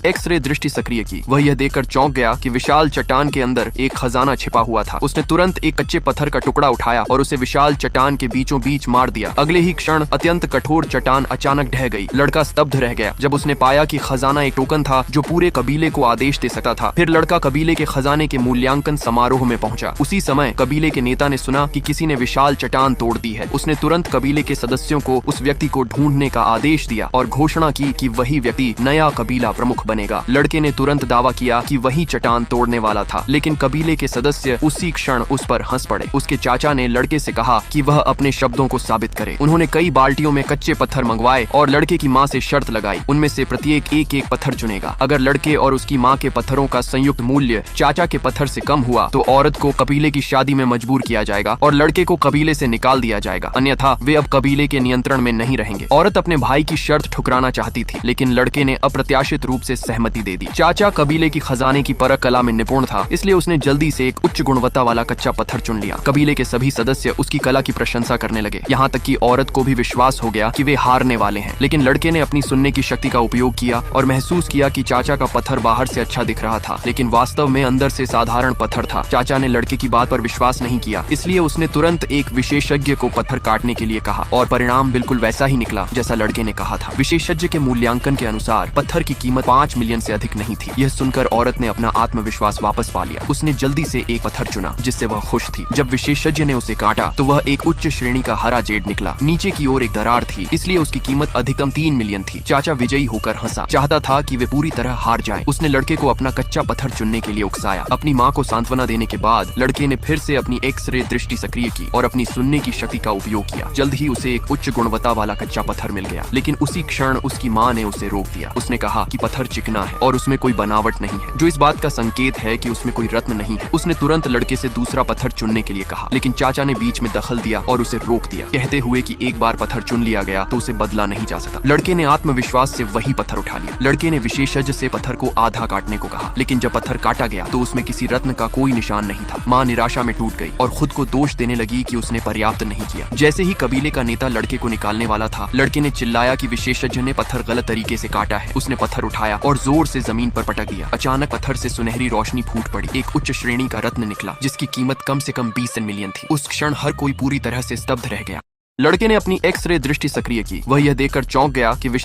X ray दृष्टि सक्रिय की। वह यह देखकर चौंक गया कि विशाल चट्टान के अंदर एक खजाना छिपा हुआ था। उसने तुरंत एक कच्चे पत्थर का टुकड़ा उठाया और उसे विशाल चट्टान के बीचों बीच मार दिया। अगले ही क्षण अत्यंत कठोर चट्टान अचानक ढह गई। लड़का स्तब्ध रह गया जब उसने पाया कि खजाना एक टोकन था जो पूरे कबीले को आदेश दे सकता था। फिर लड़का कबीले के खजाने के मूल्यांकन समारोह में पहुंचा। उसी समय कबीले के नेता ने सुना कि किसी ने विशाल चट्टान तोड़ दी है। उसने तुरंत कबीले के सदस्यों को उस व्यक्ति को ढूंढने का आदेश दिया और घोषणा की कि वही व्यक्ति नया कबीला प्रमुख बनेगा। लड़के ने तुरंत दावा किया कि वही चट्टान तोड़ने वाला था, लेकिन कबीले के सदस्य उसी क्षण उस पर हंस पड़े। उसके चाचा ने लड़के से कहा कि वह अपने शब्दों को साबित करे। उन्होंने कई बाल्टियों में कच्चे पत्थर मंगवाए और लड़के की माँ से शर्त लगाई, उनमें से प्रत्येक एक एक पत्थर चुनेगा। अगर लड़के और उसकी माँ के पत्थरों का संयुक्त मूल्य चाचा के पत्थर से कम हुआ तो औरत को कबीले की शादी में मजबूर किया जाएगा और लड़के को कबीले से निकाल दिया जाएगा, अन्यथा वे अब कबीले के नियंत्रण में नहीं रहेंगे। औरत अपने भाई की शर्त ठुकराना चाहती थी, लेकिन लड़के ने अप्रत्याशित रूप से सहमति दे दी। चाचा कबीले की खजाने की परख कला में निपुण था, इसलिए उसने जल्दी से एक उच्च गुणवत्ता वाला कच्चा पत्थर चुन लिया। कबीले के सभी सदस्य उसकी कला की प्रशंसा करने लगे, यहाँ तक कि औरत को भी विश्वास हो गया कि वे हारने वाले हैं। लेकिन लड़के ने अपनी सुनने की शक्ति का उपयोग किया और महसूस किया कि चाचा का पत्थर बाहर से अच्छा दिख रहा था, लेकिन वास्तव में अंदर से साधारण पत्थर था। चाचा ने लड़के की बात पर विश्वास नहीं किया, इसलिए उसने तुरंत एक विशेषज्ञ को पत्थर काटने के लिए कहा और परिणाम बिल्कुल वैसा ही निकला जैसा लड़के ने कहा था। विशेषज्ञ के मूल्यांकन के अनुसार पत्थर की कीमत 5 मिलियन से अधिक नहीं थी। यह सुनकर औरत ने अपना आत्मविश्वास वापस पा लिया। उसने जल्दी से एक पत्थर चुना जिससे वह खुश थी। जब विशेषज्ञ ने उसे काटा तो वह एक उच्च श्रेणी का हरा जेड निकला। नीचे की ओर एक दरार थी, इसलिए उसकी कीमत अधिकतम 3 मिलियन थी। चाचा विजयी होकर हंसा, चाहता था कि वे पूरी तरह हार जाएं। उसने लड़के को अपना कच्चा पत्थर चुनने के लिए उकसाया। अपनी माँ को सांत्वना देने के बाद लड़के ने फिर से अपनी एक्सरे दृष्टि सक्रिय की और अपनी सुनने की शक्ति का उपयोग किया। जल्द ही उसे एक उच्च गुणवत्ता वाला कच्चा पत्थर मिल गया, लेकिन उसी क्षण उसकी माँ ने उसे रोक दिया। उसने कहा कि पत्थर चिकना है और उसमें कोई बनावट नहीं है, जो इस बात का संकेत है कि उसमें कोई रत्न नहीं है। उसने तुरंत लड़के से दूसरा पत्थर चुनने के लिए कहा, लेकिन चाचा ने बीच में दखल दिया और उसे रोक दिया, कहते हुए कि एक बार पत्थर चुन लिया गया तो उसे बदला नहीं जा सकता। लड़के ने आत्मविश्वास से वही पत्थर उठा लिया। लड़के ने विशेषज्ञ से पत्थर को आधा काटने को कहा, लेकिन जब पत्थर काटा गया तो उसमें किसी रत्न का कोई निशान नहीं था। माँ निराशा में टूट गई और खुद को दोष देने लगी कि उसने पर्याप्त नहीं किया। जैसे ही कबीले का नेता लड़के को निकालने वाला था, लड़के ने चिल्लाया कि विशेषज्ञ ने पत्थर गलत तरीके से काटा है। उसने पत्थर उठाया और जोर से जमीन पर पटक दिया। अचानक पत्थर से सुनहरी रोशनी फूट पड़ी। एक उच्च श्रेणी का रत्न निकला जिसकी कीमत कम से कम 20 मिलियन थी। उस क्षण हर कोई पूरी तरह से स्तब्ध रह गया। लड़के ने अपनी एक्सरे दृष्टि सक्रिय की। वह यह देखकर चौंक गया कि